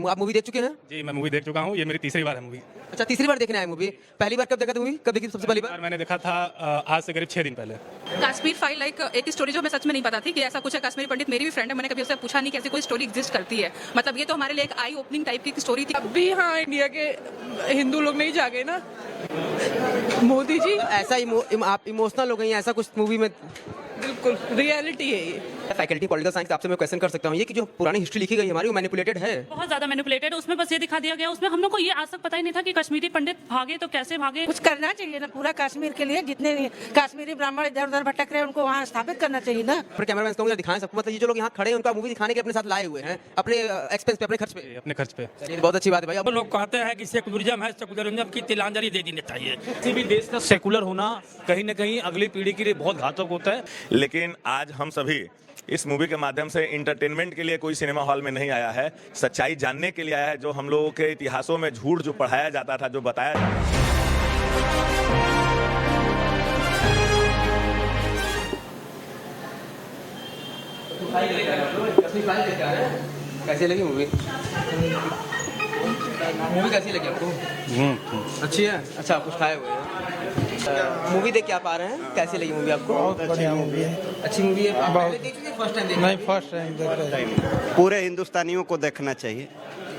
आप मूवी देख चुके हैं? जी मैं मूवी देख चुका हूँ, ये मेरी तीसरी बार है मूवी। अच्छा, तीसरी बार देखने आए मूवी। पहली बार कब देखा था मूवी? कब देखी सबसे पहली बार? मैंने देखा था आज से करीब 6 दिन पहले। कश्मीर फाइल एक स्टोरी जो हमें सच में नहीं पता थी कि ऐसा कुछ है। कश्मीरी पंडित मेरी भी फ्रेंड है, मैंने कभी उससे पूछा नहीं कि ऐसी कोई स्टोरी एग्जिस्ट करती है। मतलब ये तो हमारे लिए एक आई ओपनिंग टाइप की स्टोरी थी। अब भी हाँ, इंडिया के हिंदू लोग नहीं जागे ना, मोदी जी। ऐसा आप इमोशनल हो गई हैं ऐसा कुछ मूवी में? बिल्कुल रियलिटी है ये। फैकल्टी पॉलिटिकल साइंस आपसे मैं क्वेश्चन कर सकता हूँ, ये कि जो पुरानी हिस्ट्री लिखी गई हमारी वो मैनिपुलेटेड है? बहुत ज्यादा मैनिपुलेटेड है। उसमें बस ये दिखा दिया गया, उसमें हम लोग को ये आज तक पता ही नहीं था कि कश्मीरी पंडित भागे तो कैसे भागे। कुछ करना चाहिए ना पूरा कश्मीर के लिए, जितने कश्मीरी ब्राह्मण इधर उधर भटक रहे हैं उनको वहाँ स्थापित करना चाहिए ना। पर कैमरामैन कहूँगा दिखाएं सबको, मतलब ये जो लोग यहाँ खड़े हैं उनका मूवी दिखाने के अपने साथ लाए हुए हैं, अपने एक्सपेंस पे, अपने खर्च पे। अपने खर्च पे। चलिए, बहुत अच्छी बात है भाई। अब लोग कहते हैं कि सेकुलरिज्म है, सेकुलरिज्म की तिलांजलि दे देनी चाहिए। किसी भी देश का सेकुलर होना कहीं न कहीं अगली पीढ़ी के लिए बहुत घातक होता है। लेकिन आज हम सभी इस मूवी के माध्यम से इंटरटेनमेंट के लिए कोई सिनेमा हॉल में नहीं आया है, सच्चाई जानने के लिए आया है। जो हम लोगों के इतिहासों में झूठ जो पढ़ाया जाता था, जो बताया कैसी लगी मूवी? मूवी कैसी लगी आपको? अच्छी है। अच्छा, कुछ खाए हुए हैं? मूवी देख के आप आ रहे हैं, कैसी लगी मूवी आपको? बहुत बढ़िया मूवी है, अच्छी मूवी है। पहले देख चुके हैं, फर्स्ट टाइम देख रहे हैं? नहीं फर्स्ट टाइम देख रहे हैं। पूरे हिंदुस्तानियों को देखना चाहिए,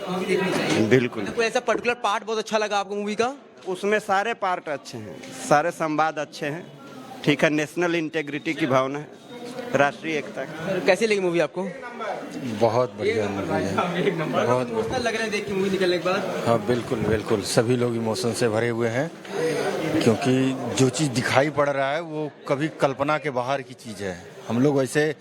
मूवी देखनी चाहिए बिल्कुल। कोई ऐसा पर्टिकुलर पार्ट बहुत अच्छा लगा आपको मूवी का? उसमें सारे पार्ट अच्छे हैं, सारे संवाद अच्छे हैं, ठीक है। नेशनल इंटेग्रिटी की भावना है, राष्ट्रीय एकता की। कैसी लगी मूवी आपको? बहुत बढ़िया मूवी है, बहुत इमोशनल लग रहे हैं देख के मूवी निकलने के बाद? हाँ बिल्कुल बिल्कुल, सभी लोग इमोशन से भरे हुए हैं, क्योंकि जो चीज़ दिखाई पड़ रहा है वो कभी कल्पना के बाहर की चीज़ है। हम लोग वैसे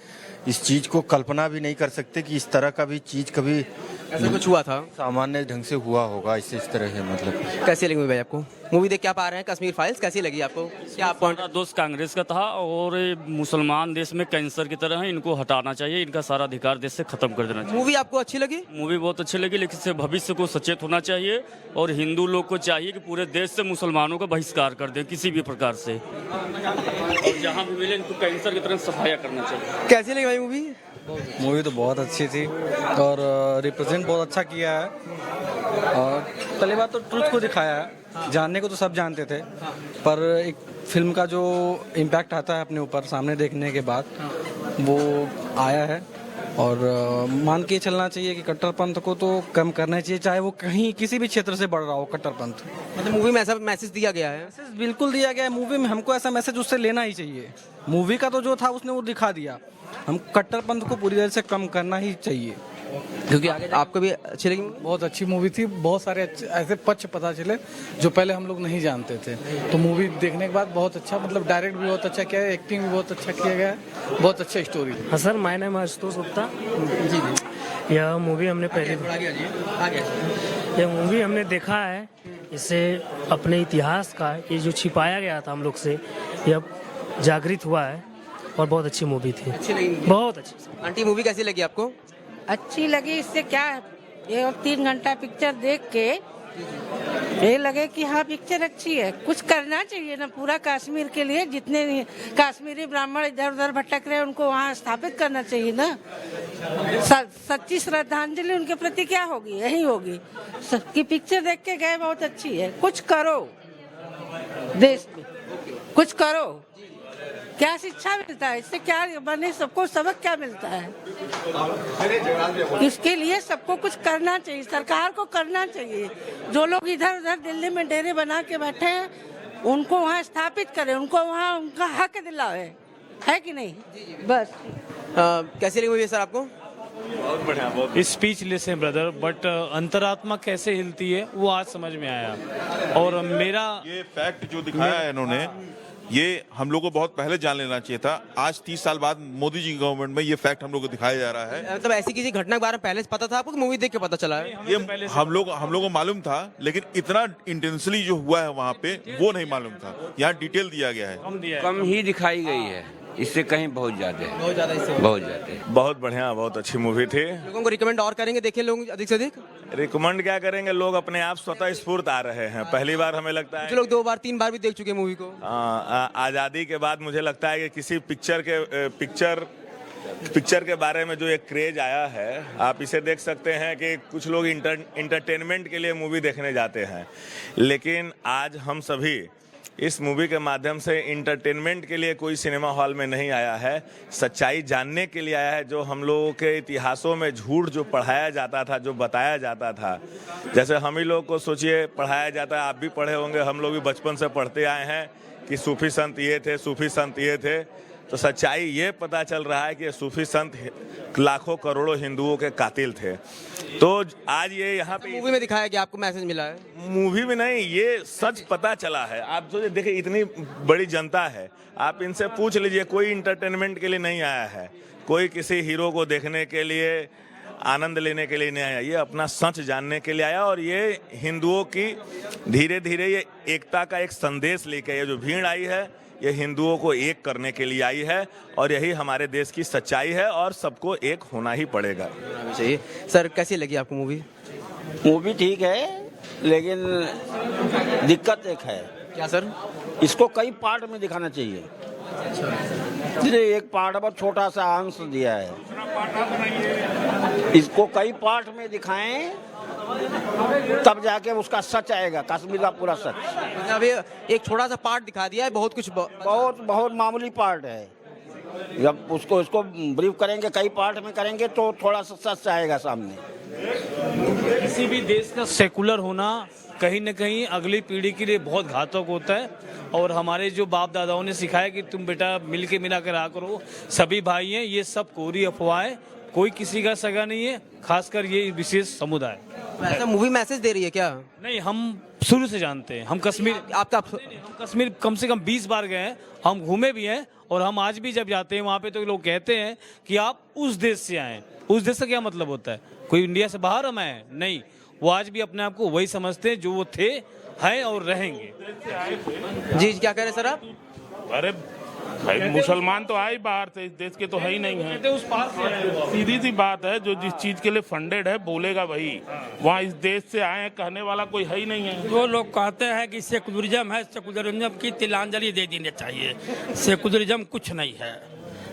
इस चीज़ को कल्पना भी नहीं कर सकते कि इस तरह का भी चीज़ कभी ऐसा कुछ हुआ था, सामान्य ढंग से हुआ होगा इस तरह है। मतलब कैसी लगी मूवी भाई आपको? मूवी देख के आप आ रहे हैं कश्मीर फाइल्स, कैसी लगी आपको? क्या आप पॉइंट? मेरा दोस्त कांग्रेस का था और ये मुसलमान देश में कैंसर की तरह है, इनको हटाना चाहिए, इनका सारा अधिकार देश से खत्म कर देना चाहिए। मूवी आपको अच्छी लगी? मूवी बहुत अच्छी लगी, लेकिन इससे भविष्य को सचेत होना चाहिए और हिंदू लोग को चाहिए कि पूरे देश से मुसलमानों का बहिष्कार कर दें किसी भी प्रकार से, और जहाँ भी मिले इनको कैंसर की तरह सफाया करना चाहिए। कैसी लगी भाई मूवी? मूवी तो बहुत अच्छी थी और रिप्रेजेंट बहुत अच्छा किया है, और पहली बात तो ट्रुथ को दिखाया है। जानने को तो सब जानते थे, पर एक फिल्म का जो इम्पैक्ट आता है अपने ऊपर सामने देखने के बाद, वो आया है। और मान के चलना चाहिए कि कट्टरपंथ को तो कम करना चाहिए, चाहे वो कहीं किसी भी क्षेत्र से बढ़ रहा हो कट्टरपंथ। मतलब मूवी में ऐसा मैसेज दिया गया है? मैसेज बिल्कुल दिया गया है मूवी में, हमको ऐसा मैसेज उससे लेना ही चाहिए। मूवी का तो जो था उसने वो दिखा दिया, हम कट्टरपंथ को पूरी तरह से कम करना ही चाहिए, क्योंकि आगे आपको भी अच्छी लगी? बहुत अच्छी मूवी थी, बहुत सारे ऐसे पक्ष पता चले जो पहले हम लोग नहीं जानते थे। तो मूवी देखने के बाद बहुत अच्छा, मतलब डायरेक्ट भी बहुत अच्छा किया है, एक्टिंग भी बहुत अच्छा किया गया है, बहुत अच्छा स्टोरी। हाँ sir, my name Ashutosh Gupta. यह मूवी हमने यह मूवी हमने देखा है, इससे अपने इतिहास का ये जो छिपाया गया था हम लोग से, यह जागृत हुआ है और बहुत अच्छी मूवी थी। बहुत अच्छी। आंटी मूवी कैसी लगी आपको? अच्छी लगी। इससे क्या ये 3 घंटा पिक्चर देख के ये लगे कि हाँ पिक्चर अच्छी है। कुछ करना चाहिए ना पूरा कश्मीर के लिए, जितने कश्मीरी ब्राह्मण इधर उधर भटक रहे हैं उनको वहाँ स्थापित करना चाहिए ना। सच्ची श्रद्धांजलि उनके प्रति क्या होगी? यही होगी कि पिक्चर देख के गए, बहुत अच्छी है। कुछ करो देश में, कुछ करो। क्या शिक्षा मिलता है इससे? क्या बने, सबको सबक क्या मिलता है? इसके लिए सबको कुछ करना चाहिए, सरकार को करना चाहिए। जो लोग इधर उधर दिल्ली में डेरे बना के बैठे हैं उनको वहाँ स्थापित करें, उनको वहाँ उनका हक दिलावे, है कि नहीं? बस। कैसी लगी मूवी सर आपको? बहुत बढ़िया, बहुत स्पीचलेस है ब्रदर, बट अंतरात्मा कैसे हिलती है वो आज समझ में आया। और मेरा ये फैक्ट जो दिखाया है इन्होंने, ये हम लोग को बहुत पहले जान लेना चाहिए था। आज 30 साल बाद मोदी जी की गवर्नमेंट में ये फैक्ट हम लोग को दिखाया जा रहा है। मतलब ऐसी किसी घटना के बारे में पहले से पता था आपको कि मूवी देख के पता चला है? ये हम लोग को मालूम था, लेकिन इतना इंटेंसली जो हुआ है वहाँ पे वो नहीं मालूम था। यहाँ डिटेल दिया गया है, कम ही दिखाई गई है, इससे कहीं बहुत ज्यादा है, बहुत ज्यादा। बहुत बढ़िया, बहुत अच्छी मूवी थी। लोगों को रिकमेंड और करेंगे देखे लोग अधिक से अधिक? रिकमेंड क्या करेंगे, लोग अपने आप स्वतः स्फूर्त आ रहे हैं। पहली बार हमें लगता है, कुछ लोग 2 बार 3 बार भी देख चुके मूवी को। आज़ादी के बाद मुझे लगता है कि किसी पिक्चर पिक्चर के बारे में जो एक क्रेज आया है, आप इसे देख सकते हैं कि कुछ लोग इंटरटेनमेंट के लिए मूवी देखने जाते हैं, लेकिन आज हम सभी इस मूवी के माध्यम से इंटरटेनमेंट के लिए कोई सिनेमा हॉल में नहीं आया है, सच्चाई जानने के लिए आया है। जो हम लोगों के इतिहासों में झूठ जो पढ़ाया जाता था, जो बताया जाता था, जैसे हम ही लोग को सोचिए पढ़ाया जाता है, आप भी पढ़े होंगे, हम लोग भी बचपन से पढ़ते आए हैं कि सूफी संत ये थे, सूफी संत ये थे। तो सच्चाई ये पता चल रहा है कि सूफी संत लाखों करोड़ों हिंदुओं के कातिल थे। तो आज ये यहाँ पे मूवी में दिखाया कि आपको मैसेज मिला है? मूवी में नहीं, ये सच पता चला है। आप जो देखिए इतनी बड़ी जनता है, आप इनसे पूछ लीजिए, कोई इंटरटेनमेंट के लिए नहीं आया है, कोई किसी हीरो को देखने के लिए, आनंद लेने के लिए नहीं आया, ये अपना सच जानने के लिए आया। और ये हिंदुओं की धीरे धीरे ये एकता का एक संदेश लेकर ये जो भीड़ आई है, ये हिंदुओं को एक करने के लिए आई है, और यही हमारे देश की सच्चाई है, और सबको एक होना ही पड़ेगा। चाहिए। सर कैसी लगी आपको मूवी? मूवी ठीक है, लेकिन दिक्कत एक है। क्या सर? इसको कई पार्ट में दिखाना चाहिए। एक पार्ट में छोटा सा अंश दिया है, इसको कई पार्ट में दिखाएं, तब जाके उसका सच आएगा, कश्मीर का पूरा सच। अभी एक छोटा सा पार्ट दिखा दिया है, बहुत कुछ बहुत मामूली पार्ट है। जब उसको ब्रीफ करेंगे, कई पार्ट में करेंगे, तो थोड़ा सा सच आएगा सामने। किसी भी देश का सेकुलर होना कहीं न कहीं अगली पीढ़ी के लिए बहुत घातक होता है। और हमारे जो बाप दादाओं ने सिखाया कि तुम बेटा मिल के मिला कर रहा करो, सभी भाई हैं, ये सब कोरी अफवाह है, कोई किसी का सगा नहीं है, खासकर ये विशेष समुदाय। ऐसा मूवी मैसेज दे रही है क्या? नहीं, हम शुरू से जानते हैं। हम कश्मीर हम कश्मीर कम से कम 20 बार गए हैं, हम घूमे भी हैं, और हम आज भी जब जाते हैं वहाँ पे तो लोग कहते हैं कि आप उस देश से आए। उस देश का क्या मतलब होता है? कोई इंडिया से बाहर हम आए? नहीं, वो आज भी अपने आप को वही समझते हैं जो वो थे, हैं और रहेंगे। जी क्या कह रहे सर आप? अरे भाई, मुसलमान तो आए बाहर से, इस देश के तो है ही नहीं है। सीधी सी बात है, जो जिस चीज के लिए फंडेड है बोलेगा वही। वहाँ इस देश से आए हैं कहने वाला कोई है ही नहीं है। जो लोग कहते हैं कि सेकुलरिज्म है, सेकुलरिज्म की तिलांजलि दे देनी चाहिए। सेकुलरिज्म कुछ नहीं है।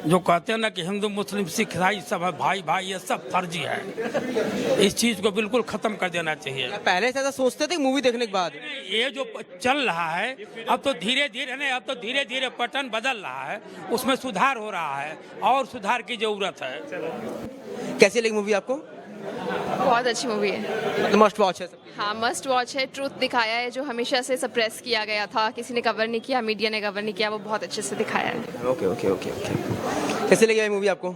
जो कहते हैं ना कि हिंदू मुस्लिम सिख ईसाई सब है भाई भाई, ये सब फर्जी है। इस चीज को बिल्कुल खत्म कर देना चाहिए। पहले से ऐसा सोचते थे मूवी देखने के बाद? ये जो चल रहा है अब तो धीरे धीरे पैटर्न बदल रहा है, उसमें सुधार हो रहा है, और सुधार की जरूरत है। कैसी लगी मूवी आपको? बहुत अच्छी मूवी है, मस्ट वॉच है। हाँ मस्ट वॉच है। ट्रूथ दिखाया है जो हमेशा से सप्रेस किया गया था, किसी ने कवर नहीं किया, मीडिया ने कवर नहीं किया, वो बहुत अच्छे से दिखाया है। Okay okay okay okay. कैसी लगी मूवी आपको?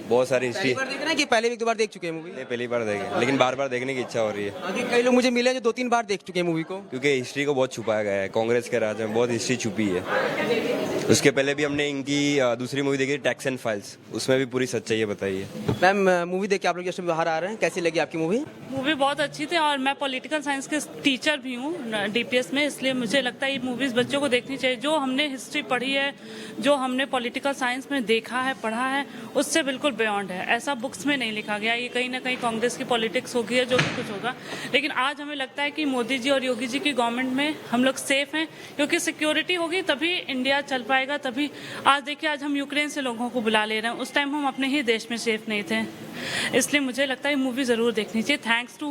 बहुत सारी हिस्ट्री। पहली बार देखना है कि पहले भी 1-2 बार देख चुके हैं मूवी? नहीं, पहली बार देखे, लेकिन बार बार देखने की इच्छा हो रही है। कई लोग मुझे मिले जो 2-3 बार देख चुके हैं मूवी को। क्योंकि हिस्ट्री को बहुत छुपाया गया है, कांग्रेस के राज में बहुत हिस्ट्री छुपी है। उसके पहले भी हमने इनकी दूसरी मूवी देखी, टैक्स एंड फाइल्स, उसमें भी पूरी सच्चाई बताई है। मैम मूवी देख के आप लोग जस्ट बाहर आ रहे हैं, कैसी लगी आपकी मूवी? मूवी बहुत अच्छी थी, और मैं पॉलिटिकल साइंस के टीचर भी हूँ DPS में, इसलिए मुझे लगता है ये मूवीज बच्चों को देखनी चाहिए। जो हमने हिस्ट्री पढ़ी है, जो हमने पॉलिटिकल साइंस में देखा है, पढ़ा है, उससे बिल्कुल बियॉन्ड है। ऐसा बुक्स में नहीं लिखा गया। ये कहीं ना कहीं कांग्रेस की पॉलिटिक्स होगी या जो भी कुछ होगा, लेकिन आज हमें लगता है कि मोदी जी और योगी जी की गवर्नमेंट में हम लोग सेफ हैं, क्योंकि सिक्योरिटी होगी तभी इंडिया चल पाएगा। तभी आज देखिए, आज हम यूक्रेन से लोगों को बुला ले रहे हैं, उस टाइम हम अपने ही देश में सेफ नहीं थे। इसलिए मुझे लगता है मूवी जरूर देखनी चाहिए। Thanks to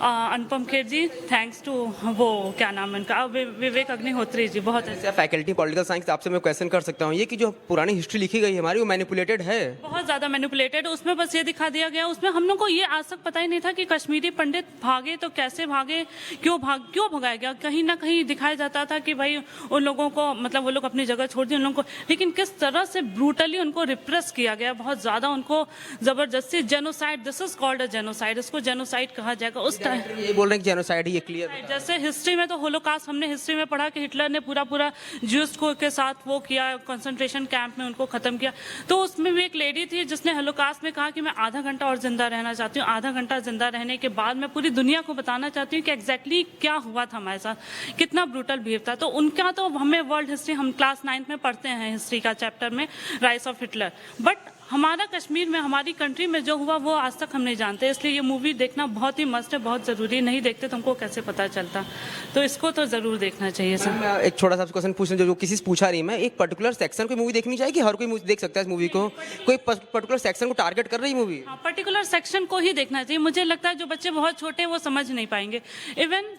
Anupam Kher ji, thanks to वो क्या नाम है उनका, विवेक अग्निहोत्री जी, बहुत अच्छा। फैकल्टी पॉलिटिकल साइंस आपसे मैं क्वेश्चन कर सकता हूँ, ये कि जो पुरानी हिस्ट्री लिखी गई है हमारी, वो मैनिपुलेटेड है? बहुत ज्यादा मैनिपुलेटेड। उसमें बस ये दिखा दिया गया, उसमें हम लोग को ये आज तक पता ही नहीं था कि कश्मीरी पंडित भागे तो कैसे भागे, क्यों भगाया गया। कहीं ना कहीं दिखाया जाता था कि भाई उन लोगों को, मतलब वो लोग अपनी जगह छोड़ दी उन लोगों को, लेकिन किस तरह से ब्रूटली उनको रिप्रेस किया गया, बहुत ज्यादा उनको जबरदस्ती। Genocide, this is called a genocide, इसको जेनोसाइड कहा जाएगा। उस टाइम ये बोल रहे हैं कि जेनोसाइड ही, ये क्लियर। जैसे हिस्ट्री में तो होलोकास्ट, हमने हिस्ट्री में पढ़ा कि हिटलर ने पूरा ज्यूस को के साथ वो किया, कंसंट्रेशन कैंप में उनको खत्म किया। तो उसमें भी एक लेडी थी जिसने होलोकास्ट में कहा कि मैं आधा घंटा और जिंदा रहना चाहती हूँ। आधा घंटा जिंदा रहने के बाद मैं पूरी दुनिया को बताना चाहती हूँ कि एग्जैक्टली क्या हुआ था हमारे साथ, कितना ब्रूटल बिहेव था। तो उनका तो हमें वर्ल्ड हिस्ट्री, हम क्लास 9th में पढ़ते हैं हिस्ट्री का चैप्टर में, राइज ऑफ हिटलर, बट हमारा कश्मीर में, हमारी कंट्री में जो हुआ वो आज तक हम नहीं जानते, इसलिए ये मूवी देखना बहुत ही मस्ट है, बहुत ज़रूरी है। नहीं देखते तो हमको कैसे पता चलता, तो इसको तो ज़रूर देखना चाहिए सर। मैं एक छोटा सा क्वेश्चन पूछना जो किसी से पूछा नहीं मैं, एक पर्टिकुलर सेक्शन कोई मूवी देखनी चाहिए कि हर कोई देख सकता है इस मूवी को, कोई पर्टिकुलर सेक्शन को टारगेट कर रही मूवी? पर्टिकुलर सेक्शन को ही देखना चाहिए। मुझे लगता है जो बच्चे बहुत छोटे हैं वो समझ नहीं पाएंगे। इवन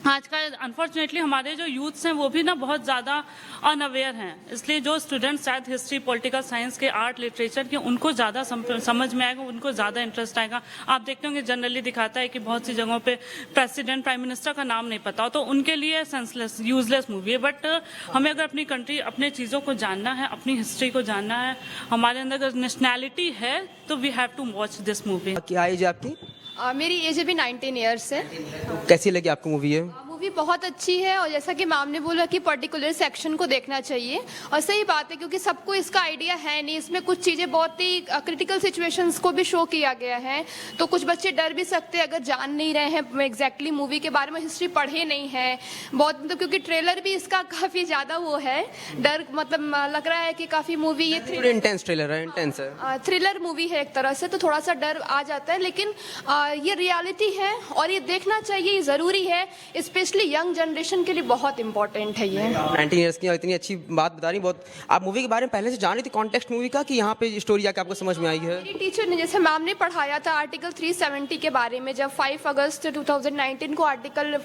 आज का अनफॉर्चुनेटली हमारे जो यूथ्स हैं वो भी ना बहुत ज़्यादा अनअवेयर हैं, इसलिए जो स्टूडेंट्स शायद हिस्ट्री, पॉलिटिकल साइंस के, आर्ट, लिटरेचर के, उनको ज़्यादा समझ में आएगा, उनको ज़्यादा इंटरेस्ट आएगा। आप देखते होंगे जनरली दिखाता है कि बहुत सी जगहों पे प्रेसिडेंट, प्राइम मिनिस्टर का नाम नहीं पता हो, तो उनके लिए सेंसलेस, यूजलेस मूवी है। बट हमें अगर अपनी कंट्री, अपने चीज़ों को जानना है, अपनी हिस्ट्री को जानना है, हमारे अंदर अगर नेशनैलिटी है, तो we have to watch this movie. क्या एज है आपकी? मेरी एज अभी 19 ईयर्स है। कैसी लगी आपको मूवी है? मूवी बहुत अच्छी है, और जैसा कि मैम ने बोला कि पर्टिकुलर सेक्शन को देखना चाहिए, और सही बात है क्योंकि सबको इसका आइडिया है नहीं। इसमें कुछ चीज़ें बहुत ही क्रिटिकल सिचुएशंस को भी शो किया गया है, तो कुछ बच्चे डर भी सकते हैं अगर जान नहीं रहे हैं एग्जैक्टली मूवी के बारे में, हिस्ट्री पढ़े नहीं है बहुत, मतलब क्योंकि ट्रेलर भी इसका काफ़ी ज़्यादा वो है, डर मतलब लग रहा है कि काफ़ी मूवी ये इंटेंस ट्रेलर है, इंटेंस है, थ्रिलर मूवी है एक तरह से, तो थोड़ा सा डर आ जाता है, लेकिन ये रियलिटी है और ये देखना चाहिए, ये ज़रूरी है, स्पेशली यंग जनरेशन के लिए बहुत इंपॉर्टेंट है ये। 19 ईयर्स की इतनी अच्छी बात बता रही, बहुत आप मूवी के बारे में पहले से जान रही थी, कॉन्टेक्स्ट मूवी का, कि यहाँ पे स्टोरी जाके आपको समझ में आई है? मेरी टीचर ने, जैसे मैम ने पढ़ाया था आर्टिकल 370 के बारे में, जब 5 अगस्त 2019 को आर्टिकल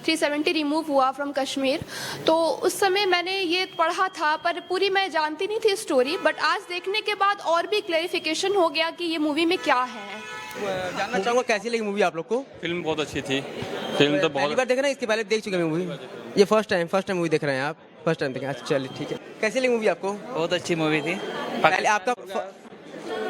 370 रिमूव हुआ फ्रॉम कश्मीर, तो उस समय मैंने ये पढ़ा था, पर पूरी मैं जानती नहीं थी स्टोरी, बट आज देखने के बाद और भी क्लैरिफिकेशन हो गया कि ये मूवी में क्या है। जानना चाहूंगा कैसी लगी मूवी आप लोग को? फिल्म बहुत अच्छी थी। फिल्म तो पहली बार देख रहे हैं, इसके पहले देख चुके हैं मूवी? ये फर्स्ट टाइम मूवी देख रहे हैं आप? फर्स्ट टाइम देखें, अच्छा चलिए ठीक है। कैसी लगी मूवी आपको? बहुत अच्छी मूवी थी। पहले आपका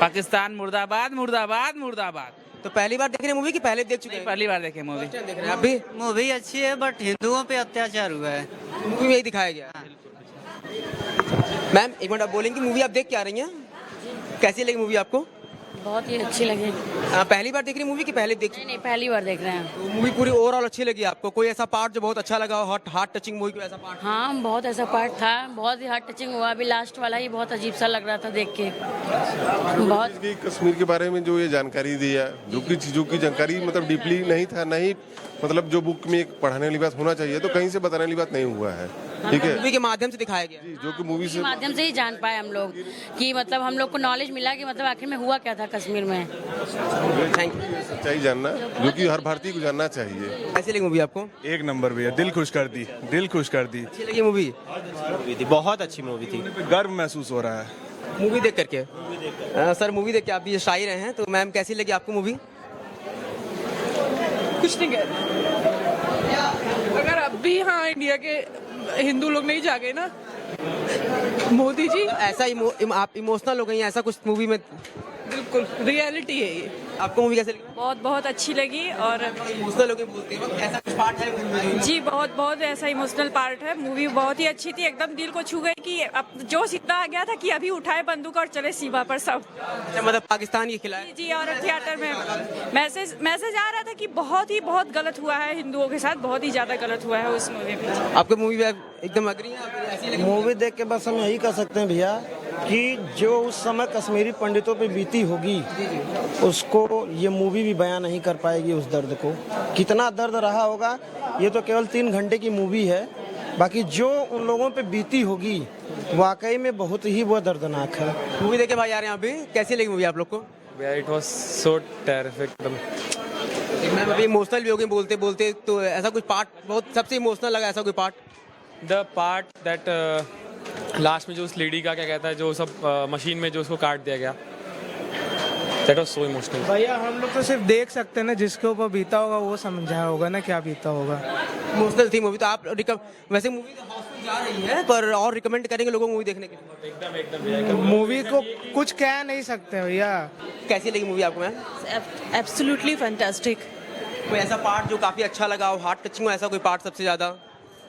पाकिस्तान मुर्दाबाद मुर्दाबाद मुर्दाबाद। तो पहली बार देख रहे हैं मूवी कि पहले देख चुके हैं? पहली बार देखे मूवी। देख रहे हैं आप भी? मूवी अच्छी है, बट हिंदुओं पे अत्याचार हुआ है, मूवी में ही दिखाया गया। मैम एक मिनट, आप बोलेंगे मूवी आप देख के आ रही हैं, कैसी लगी मूवी आपको? बहुत ही अच्छी लगी। पहली बार देख रही मूवी कि पहले देख? नहीं, पहली बार देख रहे हैं। तो मूवी पूरी ओवरऑल अच्छी लगी आपको? कोई ऐसा पार्ट जो बहुत अच्छा लगा, हार्ट टचिंग मूवी कोई ऐसा पार्ट? हाँ, बहुत ऐसा पार्ट था, बहुत ही हार्ट टचिंग हुआ। अभी लास्ट वाला ही बहुत अजीब सा लग रहा था देख के। बहुत कश्मीर के बारे में जो ये जानकारी दी है, जो कि चीज़ों की जानकारी मतलब डीपली नहीं था, नहीं मतलब जो बुक में एक पढ़ाने वाली बात होना चाहिए, तो कहीं से बताने वाली बात नहीं हुआ है। ठीक है, मूवी के माध्यम से दिखाया गया, जो कि मूवी से माध्यम से ही जान पाए हम लोग कि मतलब हम लोग को नॉलेज मिला कि मतलब आखिर में हुआ क्या था कश्मीर में। Thank you. सच्चाई जानना जो कि हर भारतीय को जानना चाहिए। कैसी लगी मूवी आपको? एक नंबर भैया, दिल खुश कर दी, दिल खुश कर दी। अच्छी लगी मूवी? बहुत अच्छी मूवी थी, गर्व महसूस हो रहा है मूवी देख करके। सर मूवी देख के आप भी शायर हैं, तो मैम कैसी लगी आपको मूवी? कुछ नहीं कह अगर अब भी हाँ इंडिया के हिंदू लोग नहीं जागे ना, मोदी जी ऐसा आप इमोशनल हो गई हैं, ऐसा कुछ मूवी में? बिल्कुल रियलिटी है ये। आपको मूवी कैसे लगी? बहुत अच्छी लगी। और इमोशनल हो गई बोलते हैं, ऐसा कुछ पार्ट है जी, बहुत ऐसा इमोशनल पार्ट है। मूवी बहुत ही अच्छी थी, एकदम दिल को छू गई कि अब जोश इतना आ गया था कि अभी उठाए बंदूक और चले सीमा पर सब। मतलब पाकिस्तान ये खिलाया जी, और थिएटर में मैसेज आ रहा था कि बहुत गलत हुआ है हिंदुओं के साथ, बहुत ही ज्यादा गलत हुआ है उस मूवी में। आपको मूवी एकदम अग्री है? मूवी देख के बस हम यही कह सकते हैं भैया कि जो उस समय कश्मीरी पंडितों पे बीती होगी, उसको ये मूवी भी बयां नहीं कर पाएगी उस दर्द को। कितना दर्द रहा होगा, ये तो केवल 3 घंटे की मूवी है, बाकी जो उन लोगों पे बीती होगी वाकई में बहुत ही वो दर्दनाक है। मूवी देखे भाई आ रहे हैं अभी, कैसी लगी मूवी आप लोग को? इट वाज सो टेरिफिक एकदम। मैम अभी इमोशनल भी हो गए बोलते बोलते, तो ऐसा कुछ पार्ट बहुत सबसे इमोशनल लगा, ऐसा कोई part? The part that last में जो उस लेडी का क्या कहता है, जो सब मशीन में जो उसको काट दिया गया, दैट वाज सो इमोशनल। भैया हम लोग तो सिर्फ देख सकते हैं ना, जिसके ऊपर बीता होगा वो समझा होगा ना क्या बीता होगा। इमोशनल थी मूवी। तो आप वैसे मूवी तो हाउसफुल जा रही है, पर और रिकमेंड करेंगे लोगों को मूवी देखने के लिए? एकदम मूवी को कुछ कह नहीं सकते भैया। कैसी लगी मूवी आपको मैम? Absolutely fantastic. कोई ऐसा पार्ट जो काफी अच्छा लगा हो, हार्ट टचिंग हो, ऐसा कोई पार्ट सबसे ज्यादा?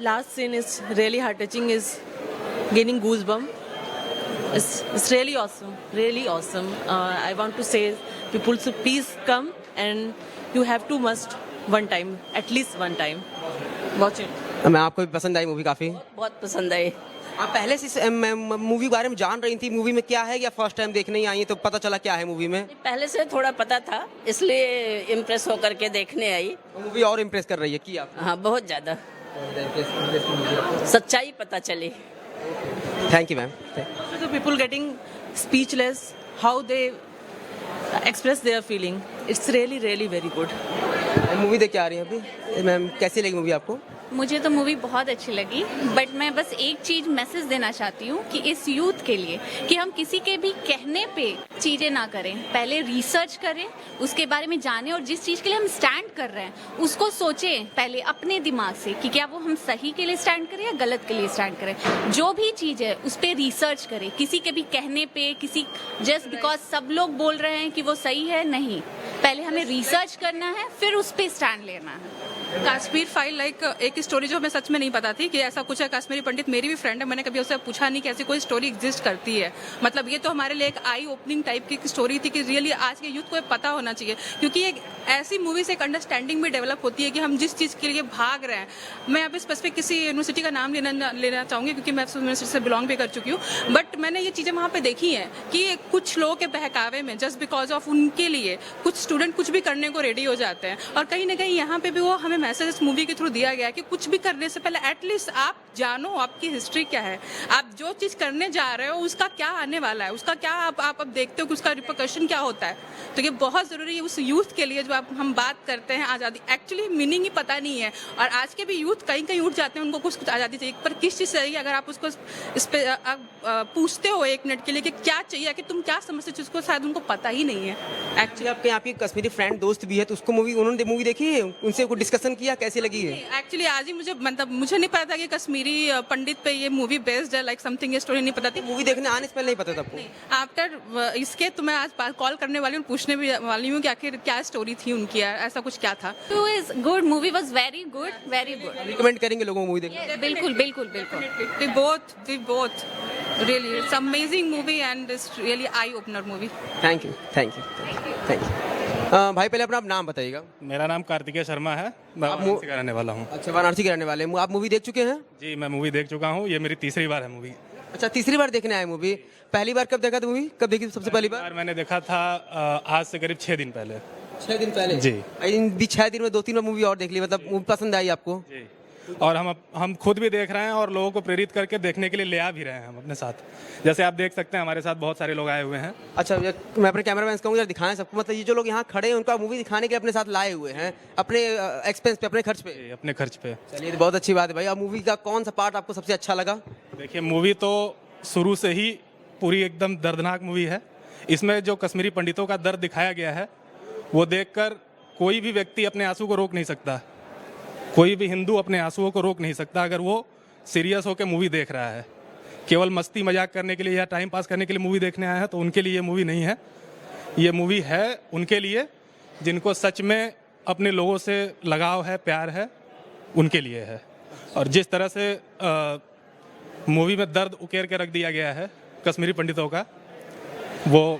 Last scene is really heart touching, is gaining goosebumps. It's really awesome. I want to say people should please come, and you have to must at least one time watch it. मैं आपको भी पसंद आई movie काफी? बहुत पसंद आई। आप पहले से मूवी बारे में जान रही थी, मूवी में क्या है, या फर्स्ट टाइम देखने ही आई हैं तो पता चला क्या है मूवी में? पहले से थोड़ा पता था, इसलिए इम्प्रेस होकर के देखने आई। मूवी और इम्प्रेस कर रही है कि आप? हाँ, बहुत ज़्यादा सच्चाई पता चली। Thank you ma'am. So people getting speechless, how they express their feeling. It's really, really very good. Movie देख के आ रही हैं अभी मैम, कैसी लगी मूवी आपको? मुझे तो मूवी बहुत अच्छी लगी, बट मैं बस एक चीज मैसेज देना चाहती हूँ कि इस यूथ के लिए कि हम किसी के भी कहने पे चीजें ना करें, पहले रिसर्च करें, उसके बारे में जानें, और जिस चीज के लिए हम स्टैंड कर रहे हैं उसको सोचें पहले अपने दिमाग से कि क्या वो हम सही के लिए स्टैंड करें या गलत के लिए स्टैंड करें। जो भी चीज है उस पर रिसर्च करें, किसी के भी कहने पे, किसी जस्ट बिकॉज सब लोग बोल रहे हैं कि वो सही है, नहीं, पहले हमें रिसर्च करना है, फिर उस पर स्टैंड लेना है। कश्मीर फाइल लाइक एक स्टोरी जो हमें सच में नहीं पता थी कि ऐसा कुछ है। कश्मीरी पंडित मेरी भी फ्रेंड है, मैंने कभी उससे पूछा नहीं कि ऐसी कोई स्टोरी एग्जिस्ट करती है। मतलब ये तो हमारे लिए एक आई ओपनिंग टाइप की स्टोरी थी कि रियली आज के यूथ को ये पता होना चाहिए, क्योंकि एक ऐसी मूवी से एक अंडरस्टैंडिंग भी डेवलप होती है कि हम जिस चीज़ के लिए भाग रहे हैं। मैं अभी स्पेसिफिक किसी यूनिवर्सिटी का नाम लेना चाहूँगी क्योंकि मैं यूनिवर्सिटी से बिलोंग भी कर चुकी हूँ, बट मैंने ये चीज़ें वहाँ पर देखी हैं कि कुछ लोगों के बहकावे में जस्ट बिकॉज ऑफ उनके लिए कुछ स्टूडेंट कुछ भी करने को रेडी हो जाते हैं। और कहीं ना कहीं यहाँ पे भी वो हमें मैसेज इस मूवी के थ्रू दिया गया है कि कुछ भी करने से पहले एटलीस्ट आप जानो आपकी हिस्ट्री क्या है, आप जो चीज़ करने जा रहे हो उसका क्या आने वाला है, उसका क्या आप अब देखते हो कि उसका रिपरकशन क्या होता है। तो ये बहुत ज़रूरी है उस यूथ के लिए जो आप हम बात करते हैं आज़ादी, एक्चुअली मीनिंग ही पता नहीं है। और आज के भी यूथ कहीं कहीं उठ जाते हैं, उनको कुछ आज़ादी चाहिए, पर किस चीज़ चाहिए, अगर आप उसको इस पर पूछते हो एक मिनट के लिए कि क्या चाहिए, कि तुम क्या समझते हो, उसको शायद उनको पता ही नहीं है। एक्चुअली आपके यहाँ की कश्मीरी फ्रेंड दोस्त भी है, तो उसको उन्होंने मूवी देखी है, उनसे कुछ डिस्कशन किया, कैसी लगी है? एक्चुअली आज ही मुझे नहीं पता था कि कश्मीरी पंडित पे ये मूवी बेस्ड है, लाइक समथिंग, ये स्टोरी नहीं पता थी। मूवी देखने आने से पहले नहीं पता था आपको? आफ्टर इसके तो मैं आज कॉल करने वाली हूँ, पूछने भी वाली हूँ कि आखिर क्या स्टोरी थी उनकी, ऐसा कुछ क्या था। तो is good, movie was very good, very good. Recommend करेंगे लोगों को मूवी देखने? बिल्कुल बिल्कुल बिल्कुल। We both really, it's amazing movie and it's really eye opener movie. Thank you. भाई पहले अपना नाम बताइएगा। मेरा नाम कार्तिकेय शर्मा है, मैं वाराणसी का रहने वाला हूँ। अच्छा, वाराणसी के रहने वाले हैं। आप मूवी देख चुके हैं? जी, मैं मूवी देख चुका हूँ, ये मेरी तीसरी बार है मूवी। अच्छा, तीसरी बार देखने आए मूवी? पहली बार कब देखा था मूवी, कब देखी सबसे पहली बार? मैंने देखा था आज से करीब 6 दिन पहले। 6 दिन पहले? जी। इन 6 दिन में 2-3 बार मूवी और देख ली, मतलब मूवी पसंद आई आपको? जी, और हम खुद भी देख रहे हैं और लोगों को प्रेरित करके देखने के लिए ले आ भी रहे हैं हम अपने साथ। जैसे आप देख सकते हैं हमारे साथ बहुत सारे लोग आए हुए हैं। अच्छा, मैं अपने कैमरामैन से कहूँगा दिखाएं सबको, मतलब ये जो लोग यहाँ खड़े हैं उनका मूवी दिखाने के लिए अपने साथ लाए हुए हैं, अपने एक्सपेंस पे, अपने खर्च पे। अपने खर्च पे। चलिए, बहुत अच्छी बात है भाई। अब मूवी का कौन सा पार्ट आपको सबसे अच्छा लगा? देखिए, मूवी तो शुरू से ही पूरी एकदम दर्दनाक मूवी है। इसमें जो कश्मीरी पंडितों का दर्द दिखाया गया है वो देखकर कोई भी व्यक्ति अपने आंसू को रोक नहीं सकता, कोई भी हिंदू अपने आंसुओं को रोक नहीं सकता अगर वो सीरियस होकर मूवी देख रहा है। केवल मस्ती मजाक करने के लिए या टाइम पास करने के लिए मूवी देखने आया है तो उनके लिए ये मूवी नहीं है। ये मूवी है उनके लिए जिनको सच में अपने लोगों से लगाव है, प्यार है, उनके लिए है। और जिस तरह से मूवी में दर्द उकेर के रख दिया गया है कश्मीरी पंडितों का, वो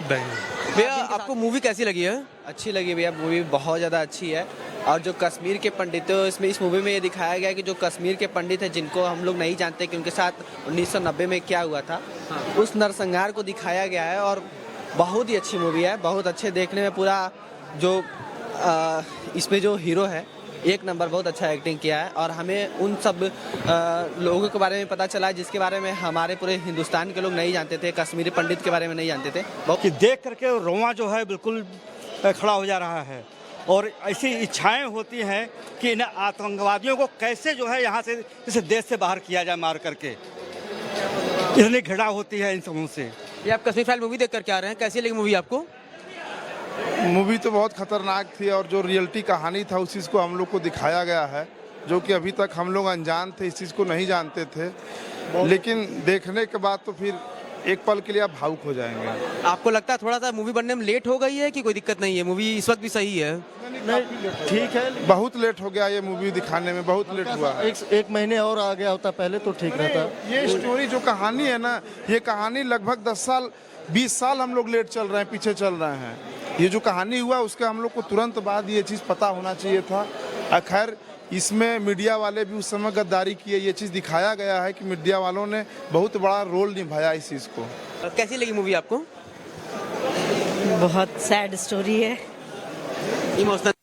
भैया आपको मूवी कैसी लगी है? अच्छी लगी भैया, मूवी बहुत ज़्यादा अच्छी है। और जो कश्मीर के पंडित है इसमें, इस मूवी में ये दिखाया गया है कि जो कश्मीर के पंडित हैं जिनको हम लोग नहीं जानते कि उनके साथ 1990 में क्या हुआ था, उस नरसंहार को दिखाया गया है। और बहुत ही अच्छी मूवी है, बहुत अच्छे देखने में। पूरा जो इसमें जो हीरो है एक नंबर, बहुत अच्छा एक्टिंग किया है। और हमें उन सब लोगों के बारे में पता चला जिसके बारे में हमारे पूरे हिंदुस्तान के लोग नहीं जानते थे, कश्मीरी पंडित के बारे में नहीं जानते थे। कि देख करके रोंवा जो है बिल्कुल खड़ा हो जा रहा है। और ऐसी इच्छाएं होती हैं कि इन आतंकवादियों को कैसे जो है यहाँ से, इस देश से बाहर किया जाए मार करके। इतनी घृणा होती है इन सबों से। ये आप कश्मीर फाइल मूवी देख कर क्या रहे हैं, कैसी लगी मूवी आपको? मूवी तो बहुत खतरनाक थी और जो रियलिटी कहानी था उस चीज़ को हम लोग को दिखाया गया है, जो कि अभी तक हम लोग अनजान थे, इस चीज़ को नहीं जानते थे। लेकिन देखने के बाद तो फिर एक पल के लिए आप भावुक हो जाएंगे। आपको लगता है थोड़ा सा मूवी बनने में लेट हो गई है कि कोई दिक्कत नहीं है, मूवी इस वक्त भी सही है? नहीं, ठीक है, बहुत लेट हो गया ये मूवी दिखाने में, बहुत लेट हुआ है। एक महीने और आ गया होता पहले तो ठीक रहता। ये स्टोरी जो कहानी है ना, ये कहानी लगभग 10 साल 20 साल हम लोग लेट चल रहे हैं, पीछे चल रहे हैं। ये जो कहानी हुआ उसके हम लोग को तुरंत बाद ये चीज़ पता होना चाहिए था। खैर इसमें मीडिया वाले भी उस समय गद्दारी किए, ये चीज़ दिखाया गया है कि मीडिया वालों ने बहुत बड़ा रोल निभाया इस चीज़ को। कैसी लगी मूवी आपको? बहुत सैड स्टोरी है। इमोशनल